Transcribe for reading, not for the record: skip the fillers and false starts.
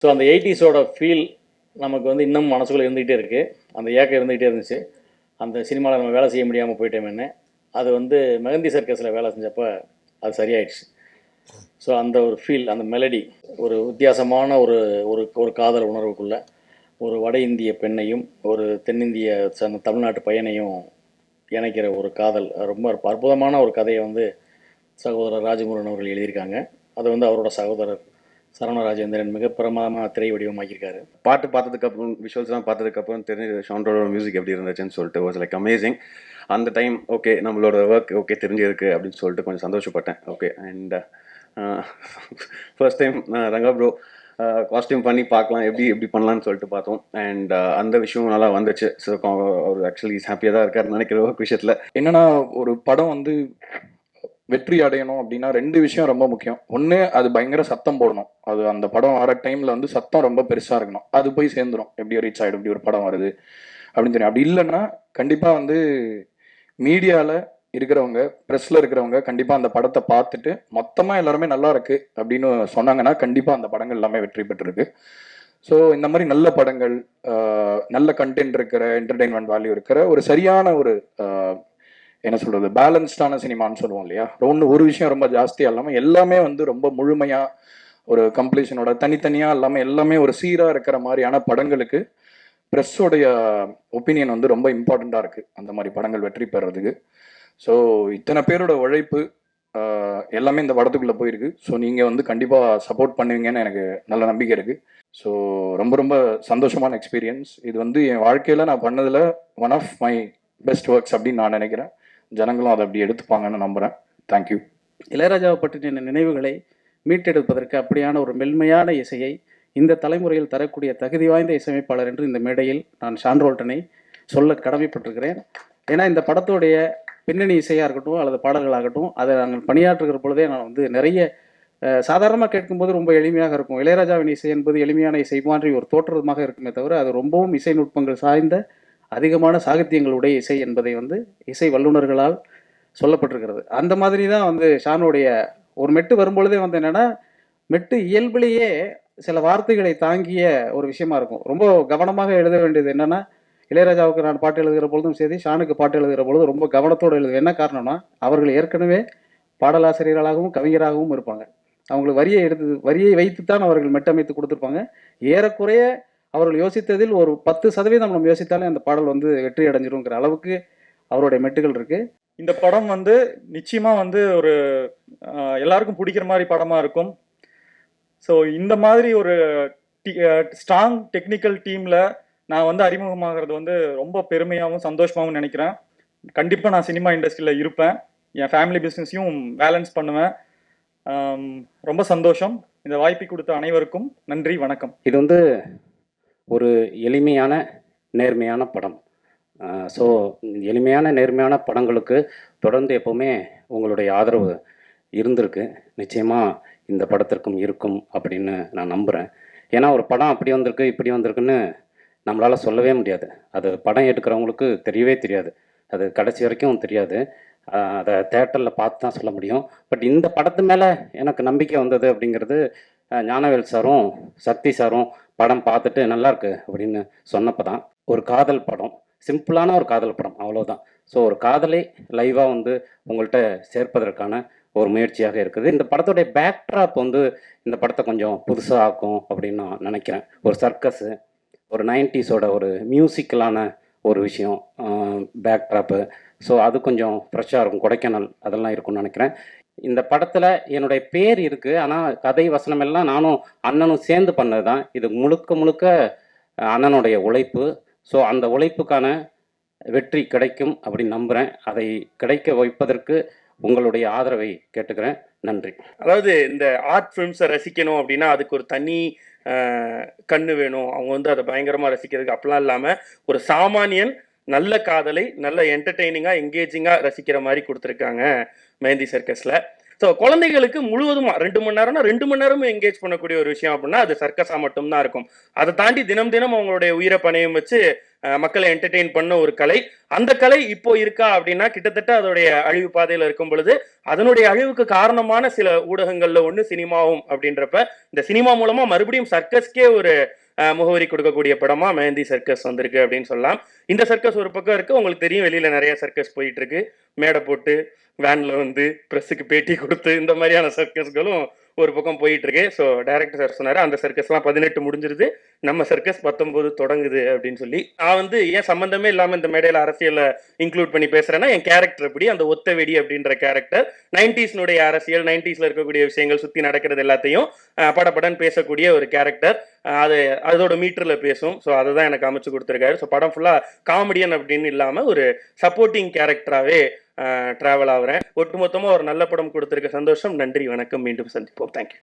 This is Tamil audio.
ஸோ அந்த 80ஸோட ஃபீல் நமக்கு வந்து இன்னும் மனசுக்குள்ளே இருந்துகிட்டே இருக்குது. அந்த ஏக்கம் இருந்துகிட்டே இருந்துச்சு. அந்த சினிமாவில் நம்ம வேலை செய்ய முடியாமல் போயிட்டோமேன்னு. அது வந்து மெஹந்தி சர்க்கஸில் வேலை செஞ்சப்போ அது சரியாயிடுச்சு. ஸோ அந்த ஒரு ஃபீல், அந்த மெலடி, ஒரு வித்தியாசமான ஒரு ஒரு ஒரு காதல் உணர்வுக்குள்ள ஒரு வட இந்திய பெண்ணையும் ஒரு தென்னிந்திய தமிழ்நாட்டு பையனையும் இணைக்கிற ஒரு காதல், ரொம்ப அற்புதமான ஒரு கதையை வந்து சகோதரர் ராஜமுருகன் அவர்கள் எழுதியிருக்காங்க. அதை வந்து அவரோட சகோதரர் சரவண ராஜேந்திரன் மிக பிரமாதமாக திரை வடிவமாக்கியிருக்காரு. பாட்டு பார்த்ததுக்கப்புறம், விஷுவல்ஸ்லாம் பார்த்ததுக்கப்புறம் தெரிஞ்சு ஷான்ரோட மியூசிக் எப்படி இருந்துச்சுன்னு சொல்லிட்டு வாஸ் லைக் அமேசிங். அந்த டைம் ஓகே நம்மளோட ஒர்க் ஓகே தெரிஞ்சிருக்கு அப்படின்னு சொல்லிட்டு கொஞ்சம் சந்தோஷப்பட்டேன். Okay and first time Ranga bro costume பண்ணி பார்க்கலாம் எப்படி பண்ணலான்னு சொல்லிட்டு பார்த்தோம். அண்ட் அந்த விஷயம் நல்லா வந்துச்சு. ஸோ அவர் ஆக்சுவலி ஹாப்பியாக தான் இருக்கார் நினைக்கிற ஒர்க் விஷயத்தில். என்னன்னா, ஒரு படம் வந்து வெற்றி அடையணும் அப்படின்னா 2 விஷயம் ரொம்ப முக்கியம். ஒன்று, அது பயங்கர சத்தம் போடணும். அது அந்த படம் வர டைமில் வந்து சத்தம் ரொம்ப பெருசாக இருக்கணும். அது போய் சேர்ந்துடும். எப்படியோ ரீச் ஆகிடும், இப்படி ஒரு படம் வருது அப்படின்னு தெரியும். அப்படி இல்லைன்னா கண்டிப்பாக வந்து மீடியாவில் இருக்கிறவங்க, ப்ரெஸ்ஸில் இருக்கிறவங்க கண்டிப்பாக அந்த படத்தை பார்த்துட்டு மொத்தமாக எல்லாருமே நல்லா இருக்கு அப்படின்னு சொன்னாங்கன்னா கண்டிப்பாக அந்த படங்கள் எல்லாமே வெற்றி பெற்றிருக்கு. ஸோ இந்த மாதிரி நல்ல படங்கள், நல்ல கண்டென்ட் இருக்கிற, என்டர்டெயின்மெண்ட் வேல்யூ இருக்கிற ஒரு சரியான ஒரு என்ன சொல்றது, பேலன்ஸ்டான சினிமான்னு சொல்லுவோம் இல்லையா. ஒரு விஷயம் ரொம்ப ஜாஸ்தியாக இல்லாமல் எல்லாமே வந்து ரொம்ப முழுமையாக ஒரு கம்ப்ளீஷனோட தனித்தனியாக இல்லாமல் எல்லாமே ஒரு சீராக இருக்கிற மாதிரியான படங்களுக்கு ப்ரெஸ்ஸோடைய ஒப்பீனியன் வந்து ரொம்ப இம்பார்ட்டண்ட்டாக இருக்குது அந்த மாதிரி படங்கள் வெற்றி பெறதுக்கு. ஸோ இத்தனை பேரோட உழைப்பு எல்லாமே இந்த படத்துக்குள்ளே போயிருக்கு. ஸோ நீங்கள் வந்து கண்டிப்பாக சப்போர்ட் பண்ணுவீங்கன்னு எனக்கு நல்ல நம்பிக்கை இருக்குது. ஸோ ரொம்ப ரொம்ப சந்தோஷமான எக்ஸ்பீரியன்ஸ். இது வந்து என் வாழ்க்கையில் நான் பண்ணதில் one of my best works அப்படின்னு நான் நினைக்கிறேன். ஜனங்களும் அதை அப்படி எடுத்துப்பாங்கன்னு நம்புகிறேன். தேங்க்யூ. இளையராஜாவை பற்றின நினைவுகளை மீட்டெடுப்பதற்கு அப்படியான ஒரு மென்மையான இசையை இந்த தலைமுறையில் தரக்கூடிய தகுதி வாய்ந்த இசையமைப்பாளர் என்று இந்த மேடையில் நான் ஷான் ரோல்டனை சொல்ல கடமைப்பட்டிருக்கிறேன். ஏன்னா இந்த படத்துடைய பின்னணி இசையாக இருக்கட்டும் அல்லது பாடல்களாகட்டும், அதை நாங்கள் பணியாற்றுகிற பொழுதே நான் வந்து நிறைய சாதாரணமாக கேட்கும்போது ரொம்ப எளிமையாக இருக்கும். இளையராஜாவின் இசை என்பது எளிமையான இசை மாதிரி ஒரு தோற்றமாக இருக்குமே தவிர அது ரொம்பவும் இசை நுட்பங்கள் சாய்ந்த அதிகமான சாகித்யங்களுடைய இசை என்பதை வந்து இசை வல்லுநர்களால் சொல்லப்பட்டிருக்கிறது. அந்த மாதிரி தான் வந்து ஷானுடைய ஒரு மெட்டு வரும்பொழுதே வந்து என்னென்னா, மெட்டு இயல்பிலேயே சில வார்த்தைகளை தாங்கிய ஒரு விஷயமா இருக்கும். ரொம்ப கவனமாக எழுத வேண்டியது என்னென்னா, இளையராஜாவுக்கு நான் பாட்டு எழுதுகிற பொழுதும் சரி, ஷானுக்கு பாட்டு எழுதுகிற பொழுதும் ரொம்ப கவனத்தோடு எழுதுவேன். என்ன காரணம்னா, அவர்கள் ஏற்கனவே பாடலாசிரியர்களாகவும் கவிஞராகவும் இருப்பாங்க. அவங்களுக்கு வரியை வைத்துத்தான் அவர்கள் மெட்டமைத்து கொடுத்துருப்பாங்க. ஏறக்குறைய அவர்கள் யோசித்ததில் ஒரு 10% நம்ம யோசித்தாலே அந்த பாடல் வந்து வெற்றி அடைஞ்சிருங்கிற அளவுக்கு அவருடைய மெட்டுகள் இருக்கு. இந்த படம் வந்து நிச்சயமா வந்து ஒரு எல்லாருக்கும் பிடிக்கிற மாதிரி படமா இருக்கும். ஸோ இந்த மாதிரி ஒரு ஸ்ட்ராங் டெக்னிக்கல் டீம்ல நான் வந்து அறிமுகமாகிறது வந்து ரொம்ப பெருமையாகவும் சந்தோஷமாகவும் நினைக்கிறேன். கண்டிப்பாக நான் சினிமா இண்டஸ்ட்ரியில் இருப்பேன். என் ஃபேமிலி பிஸ்னஸையும் பேலன்ஸ் பண்ணுவேன். ரொம்ப சந்தோஷம். இந்த வாய்ப்பை கொடுத்த அனைவருக்கும் நன்றி, வணக்கம். இது வந்து ஒரு எளிமையான நேர்மையான படம். ஸோ எளிமையான நேர்மையான படங்களுக்கு தொடர்ந்து எப்போவுமே உங்களுடைய ஆதரவு இருந்திருக்கு. நிச்சயமாக இந்த படத்திற்கும் இருக்கும் அப்படின்னு நான் நம்புகிறேன். ஏன்னா ஒரு படம் அப்படி வந்திருக்கு இப்படி வந்திருக்குன்னு நம்மளால் சொல்லவே முடியாது. அது படம் எடுக்கிறவங்களுக்கு தெரியவே தெரியாது. அது கடைசி வரைக்கும் தெரியாது. அதை தேட்டரில் பார்த்து தான் சொல்ல முடியும். பட் இந்த படத்து மேலே எனக்கு நம்பிக்கை வந்தது அப்படிங்கிறது ஞானவேல் சாரும் சக்தி சாரும் படம் பார்த்துட்டு நல்லாயிருக்கு அப்படின்னு சொன்னப்போ தான். ஒரு காதல் படம், சிம்பிளான ஒரு காதல் படம், அவ்வளோதான். ஸோ ஒரு காதலை லைவாக வந்து உங்கள்கிட்ட சேர்ப்பதற்கான ஒரு முயற்சியாக இருக்குது. இந்த படத்துடைய பேக்ட்ராப் வந்து இந்த படத்தை கொஞ்சம் புதுசாக ஆக்கும் அப்படின்னு நான் நினைக்கிறேன். ஒரு சர்க்கஸு, ஒரு 90ஸோட ஒரு மியூசிக்கலான ஒரு விஷயம் பேக்ட்ராப்பு. ஸோ அது கொஞ்சம் ஃப்ரெஷ்ஷாக இருக்கும். கொடைக்கானல் அதெல்லாம் இருக்கும்னு நினைக்கிறேன். இந்த படத்தில் என்னுடைய பேர் இருக்குது, ஆனால் கதை வசனம் எல்லாம் நானும் அண்ணனும் சேர்ந்து பண்ணது தான். இது முழுக்க அண்ணனுடைய உழைப்பு. ஸோ அந்த உழைப்புக்கான வெற்றி கிடைக்கும் அப்படின்னு நம்புகிறேன். அதை கிடைக்க வைப்பதற்கு உங்களுடைய ஆதரவை கேட்டுக்கிறேன். நன்றி. அதாவது இந்த ஆர்ட் ஃபிலிம்ஸை ரசிக்கணும் அப்படின்னா அதுக்கு ஒரு தனி கண்ணு வேணும். அவங்க வந்து அதை பயங்கரமாக ரசிக்கிறதுக்கு அப்படிலாம் இல்லாமல் ஒரு சாமானியன் நல்ல காதலை நல்ல என்டர்டெய்னிங்காக என்கேஜிங்காக ரசிக்கிற மாதிரி கொடுத்துருக்காங்க மெஹந்தி சர்க்கஸில். ஸோ குழந்தைகளுக்கு முழுவதுமா 2 மணி நேரம்னா 2 மணி நேரமும் என்கேஜ் பண்ணக்கூடிய ஒரு விஷயம் அப்படின்னா அது சர்க்கஸாக மட்டும்தான் இருக்கும். அதை தாண்டி தினம் அவங்களுடைய உயிரை பணையம் வச்சு மக்களை என்டர்டெயின் பண்ண ஒரு கலை. அந்த கலை இப்போ இருக்கா அப்படின்னா கிட்டத்தட்ட அதோடைய அழிவு பாதையில இருக்கும் பொழுது அதனுடைய அழிவுக்கு காரணமான சில ஊடகங்கள்ல ஒண்ணு சினிமாவும் அப்படின்றப்ப இந்த சினிமா மூலமா மறுபடியும் சர்க்கஸ்க்கே ஒரு முகவரி கொடுக்கக்கூடிய படமா மெஹந்தி சர்க்கஸ் வந்திருக்கு அப்படின்னு சொல்லலாம். இந்த சர்க்கஸ் ஒரு பக்கம் இருக்கு, உங்களுக்கு தெரியும் வெளியில நிறைய சர்க்கஸ் போயிட்டு இருக்கு, மேடை போட்டு வேன்ல வந்து பிரஸுக்கு பேட்டி கொடுத்து இந்த மாதிரியான சர்க்கஸ்களும் ஒரு பக்கம் போயிட்டு இருக்கு. ஸோ டைரக்டர் சார் சொன்னாரு அந்த சர்க்கஸ்லாம் 18 முடிஞ்சிருது, நம்ம சர்க்கஸ் 19 தொடங்குது அப்படின்னு சொல்லி. நான் வந்து ஏன் சம்பந்தமே இல்லாம இந்த மேடையில அரசியலை இன்க்ளூட் பண்ணி பேசுறேன்னா என் கேரக்டர் எப்படி அந்த ஒத்த வெடி அப்படின்ற கேரக்டர் 90s அரசியல் 90sல இருக்கக்கூடிய விஷயங்கள் சுத்தி நடக்கிறது எல்லாத்தையும் படப்படன்னு பேசக்கூடிய ஒரு கேரக்டர். அது அதோட மீட்டர்ல பேசும். ஸோ அதை தான் எனக்கு அமைச்சு கொடுத்துருக்காரு. ஸோ படம் ஃபுல்லா காமெடியன் அப்படின்னு இல்லாம ஒரு சப்போர்ட்டிங் கேரக்டராகவே டிராவல் ஆகுறேன். ஒட்டுமொத்தமாக ஒரு நல்ல படம் கொடுத்துருக்க சந்தோஷம். நன்றி, வணக்கம், மீண்டும் சந்திப்போம். தேங்க்யூ.